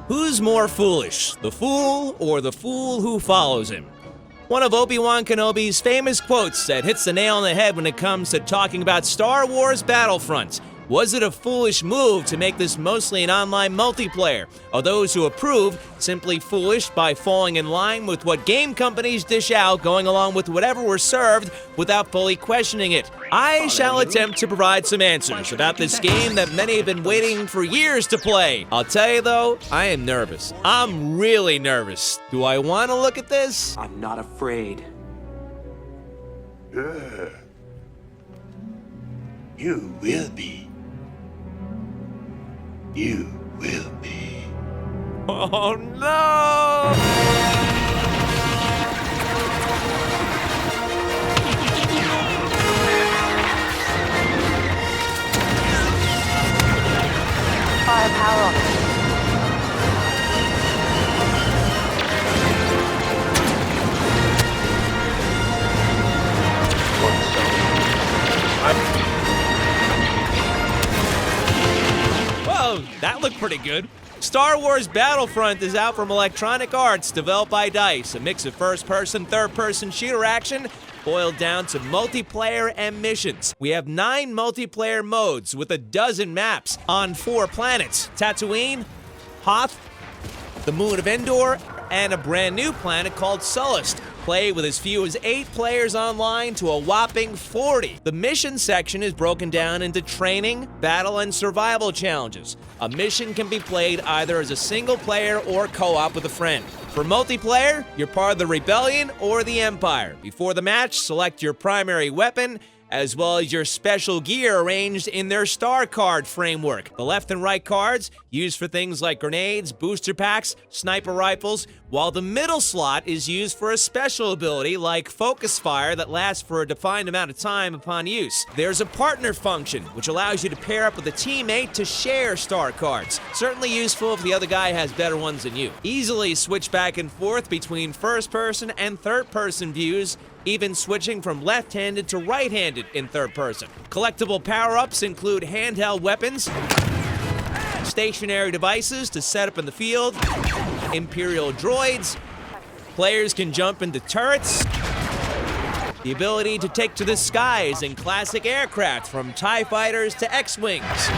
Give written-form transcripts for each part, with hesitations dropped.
Who's more foolish, the fool or the fool who follows him? One of Obi-Wan Kenobi's famous quotes that hits the nail on the head when it comes to talking about Star Wars Battlefront. Was it a foolish move to make this mostly an online multiplayer? Are those who approve simply foolish by falling in line with what game companies dish out, going along with whatever we're served without fully questioning it? I shall attempt to provide some answers about this game that many have been waiting for years to play. I'll tell you though, I am nervous. I'm really nervous. Do I want to look at this? I'm not afraid. You will be. You will be. Oh no! Firepower. Whoa, that looked pretty good. Star Wars Battlefront is out from Electronic Arts, developed by DICE, a mix of first-person, third-person shooter action boiled down to multiplayer and missions. We have 9 multiplayer modes with a dozen maps on 4 planets: Tatooine, Hoth, the moon of Endor, and a brand new planet called Sullust. Play with as few as 8 players online to a whopping 40. The mission section is broken down into training, battle, and survival challenges. A mission can be played either as a single player or co-op with a friend. For multiplayer, you're part of the Rebellion or the Empire. Before the match, select your primary weapon, as well as your special gear arranged in their star card framework. The left and right cards used for things like grenades, booster packs, sniper rifles, while the middle slot is used for a special ability like focus fire that lasts for a defined amount of time upon use. There's a partner function, which allows you to pair up with a teammate to share star cards. Certainly useful if the other guy has better ones than you. Easily switch back and forth between first-person and third-person views, even switching from left-handed to right-handed in third person. Collectible power-ups include handheld weapons, stationary devices to set up in the field, Imperial droids, players can jump into turrets, the ability to take to the skies in classic aircraft from TIE fighters to X-Wings,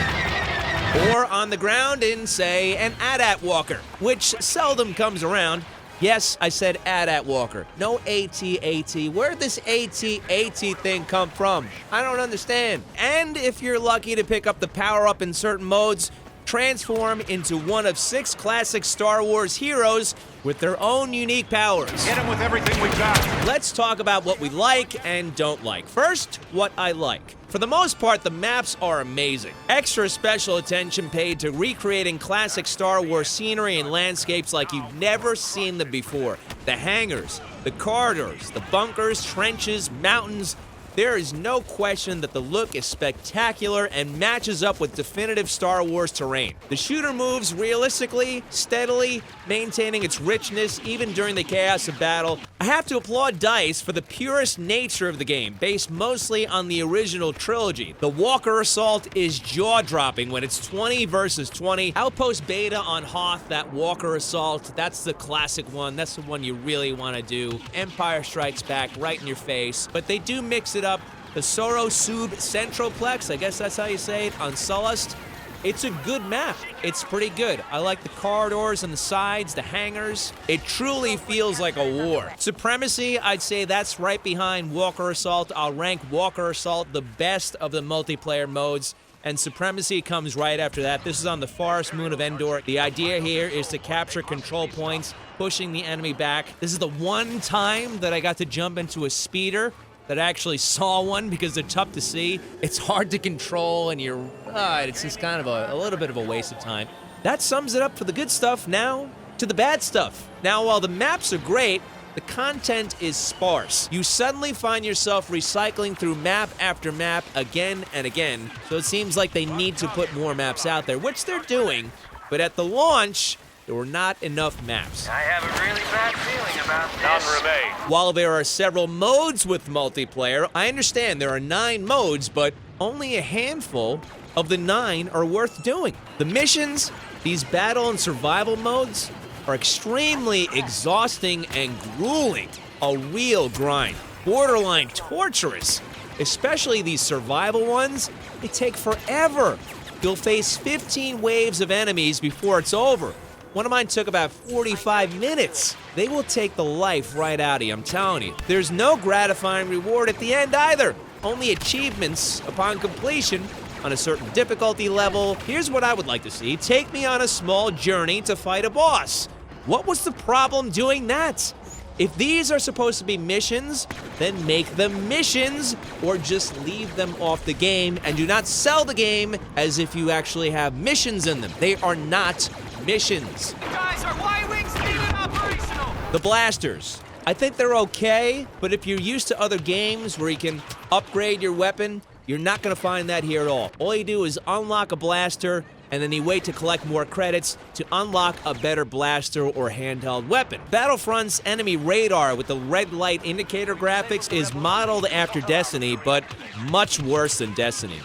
or on the ground in, say, an AT-AT walker, which seldom comes around. Yes, I said AT-AT walker. No AT-AT. Where'd this AT-AT thing come from? I don't understand. And if you're lucky to pick up the power-up in certain modes, transform into one of 6 classic Star Wars heroes with their own unique powers. Hit him with everything we got. Let's talk about what we like and don't like. First, what I like. For the most part, the maps are amazing. Extra special attention paid to recreating classic Star Wars scenery and landscapes like you've never seen them before. The hangars, the corridors, the bunkers, trenches, mountains. There is no question that the look is spectacular and matches up with definitive Star Wars terrain. The shooter moves realistically, steadily, maintaining its richness even during the chaos of battle. I have to applaud DICE for the purest nature of the game, based mostly on the original trilogy. The Walker Assault is jaw-dropping when it's 20 versus 20. Outpost Beta on Hoth, that Walker Assault, that's the classic one. That's the one you really want to do. Empire Strikes Back right in your face. But they do mix it up. The Soro Sub Centroplex, I guess that's how you say it, on Sullust. It's a good map. It's pretty good. I like the corridors and the sides, the hangars. It truly feels like a war. Supremacy, I'd say that's right behind Walker Assault. I'll rank Walker Assault the best of the multiplayer modes, and Supremacy comes right after that. This is on the forest moon of Endor. The idea here is to capture control points, pushing the enemy back. This is the one time that I got to jump into a speeder that I actually saw one because they're tough to see. It's hard to control, and it's just kind of a little bit of a waste of time. That sums it up for the good stuff. Now to the bad stuff. Now, while the maps are great, the content is sparse. You suddenly find yourself recycling through map after map again and again. So it seems like they need to put more maps out there, which they're doing. But at the launch, there were not enough maps. I have a really bad feeling about this. None remain. While there are several modes with multiplayer, I understand there are 9 modes, but only a handful of the 9 are worth doing. The missions, These battle and survival modes are extremely exhausting and grueling. A real grind, borderline torturous. Especially these survival ones, they take forever. You'll face 15 waves of enemies before it's over. One of mine took about 45 minutes. They will take the life right out of you, I'm telling you. There's no gratifying reward at the end either. Only achievements upon completion on a certain difficulty level. Here's what I would like to see. Take me on a small journey to fight a boss. What was the problem doing that? If these are supposed to be missions, then make them missions or just leave them off the game and do not sell the game as if you actually have missions in them. They are not missions. Guys, are Y-Wings even operational? The blasters. I think they're okay, but if you're used to other games where you can upgrade your weapon, you're not going to find that here at all. All you do is unlock a blaster, and then you wait to collect more credits to unlock a better blaster or handheld weapon. Battlefront's enemy radar with the red light indicator graphics is modeled after Destiny, but much worse than Destiny.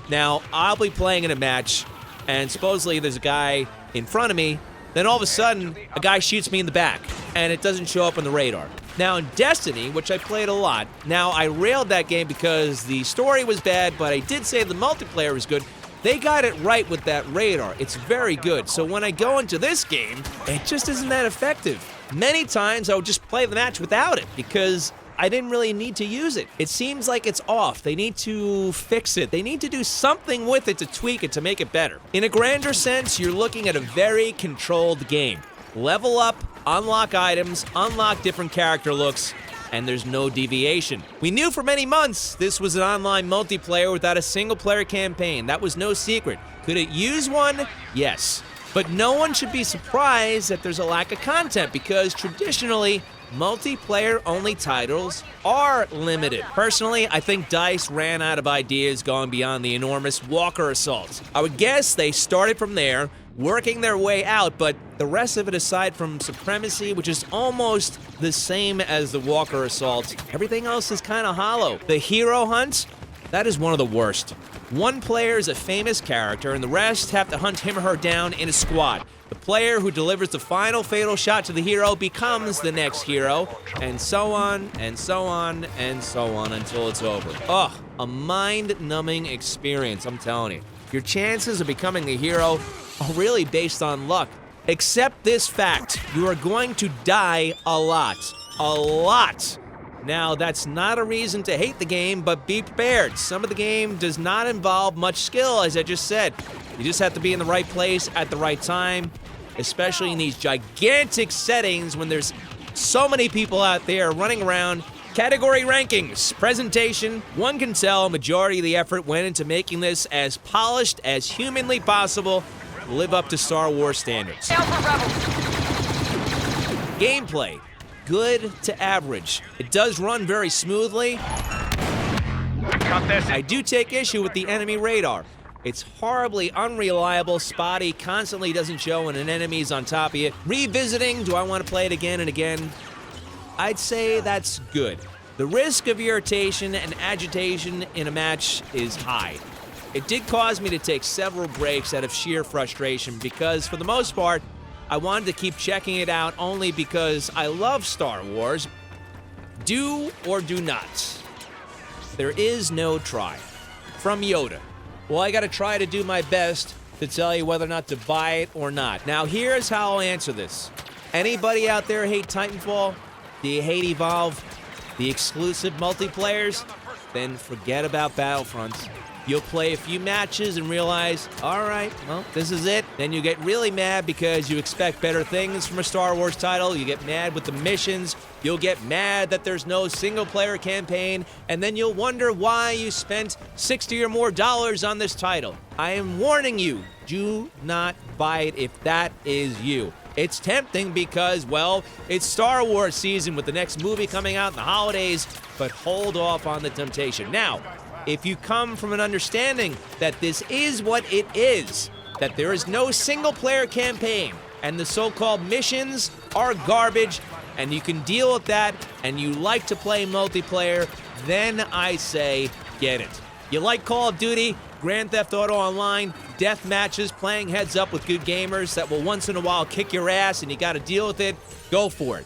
Now, I'll be playing in a match, and supposedly there's a guy in front of me, then all of a sudden, a guy shoots me in the back, and it doesn't show up on the radar. Now, in Destiny, which I played a lot, now I railed that game because the story was bad, but I did say the multiplayer was good. They got it right with that radar. It's very good. So when I go into this game, it just isn't that effective. Many times I would just play the match without it because I didn't really need to use it. It seems like it's off. They need to fix it. They need to do something with it to tweak it to make it better. In a grander sense, you're looking at a very controlled game. Level up, unlock items, unlock different character looks, and there's no deviation. We knew for many months this was an online multiplayer without a single-player campaign. That was no secret. Could it use one? Yes. But no one should be surprised that there's a lack of content because traditionally, multiplayer-only titles are limited. Personally, I think DICE ran out of ideas going beyond the enormous Walker assaults. I would guess they started from there, working their way out, but the rest of it aside from Supremacy, which is almost the same as the Walker assaults, everything else is kind of hollow. The hero hunt, that is one of the worst. One player is a famous character, and the rest have to hunt him or her down in a squad. The player who delivers the final fatal shot to the hero becomes the next hero, and so on, and so on, and so on until it's over. Ugh, a mind-numbing experience, I'm telling you. Your chances of becoming the hero are really based on luck. Accept this fact, you are going to die a lot. A lot. Now, that's not a reason to hate the game, but be prepared. Some of the game does not involve much skill, as I just said. You just have to be in the right place at the right time, especially in these gigantic settings when there's so many people out there running around. Category rankings, presentation, one can tell a majority of the effort went into making this as polished as humanly possible, live up to Star Wars standards. Gameplay, good to average. It does run very smoothly. I do take issue with the enemy radar. It's horribly unreliable, spotty, constantly doesn't show when an enemy's on top of you. Revisiting, do I want to play it again and again? I'd say that's good. The risk of irritation and agitation in a match is high. It did cause me to take several breaks out of sheer frustration because, for the most part, I wanted to keep checking it out only because I love Star Wars. Do or do not. There is no try. From Yoda. Well, I gotta try to do my best to tell you whether or not to buy it or not. Now, here's how I'll answer this. Anybody out there hate Titanfall? Do you hate Evolve? The exclusive multiplayers? Then forget about Battlefront. You'll play a few matches and realize, all right, well, this is it. Then you get really mad because you expect better things from a Star Wars title. You get mad with the missions. You'll get mad that there's no single-player campaign. And then you'll wonder why you spent $60 or more on this title. I am warning you, do not buy it if that is you. It's tempting because, well, it's Star Wars season with the next movie coming out in the holidays, but hold off on the temptation. Now, if you come from an understanding that this is what it is, that there is no single-player campaign, and the so-called missions are garbage, and you can deal with that, and you like to play multiplayer, then I say, get it. You like Call of Duty? Grand Theft Auto Online, death matches, playing heads up with good gamers that will once in a while kick your ass and you got to deal with it, go for it.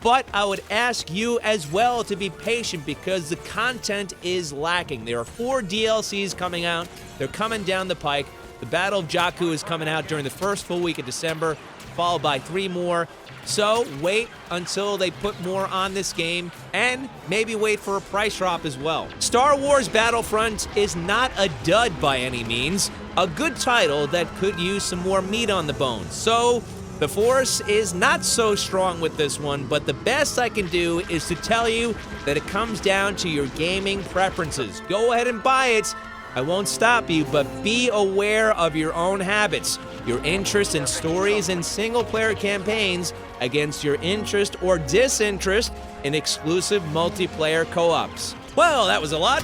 But I would ask you as well to be patient because the content is lacking. There are 4 DLCs coming out. They're coming down the pike. The Battle of Jakku is coming out during the first full week of December, followed by 3 more. So wait until they put more on this game and maybe wait for a price drop as well. Star Wars Battlefront is not a dud by any means. A good title that could use some more meat on the bones. So the Force is not so strong with this one, but the best I can do is to tell you that it comes down to your gaming preferences. Go ahead and buy it. I won't stop you, but be aware of your own habits, your interest in stories and single-player campaigns against your interest or disinterest in exclusive multiplayer co-ops. Well, that was a lot.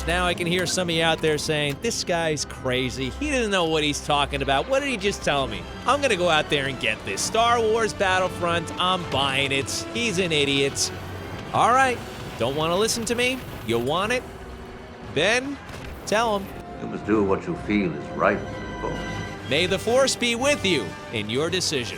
Now I can hear some of you out there saying, this guy's crazy. He doesn't know what he's talking about. What did he just tell me? I'm going to go out there and get this. Star Wars Battlefront, I'm buying it. He's an idiot. All right, don't want to listen to me? You want it? Then tell him. You must do what you feel is right, of course. May the Force be with you in your decision.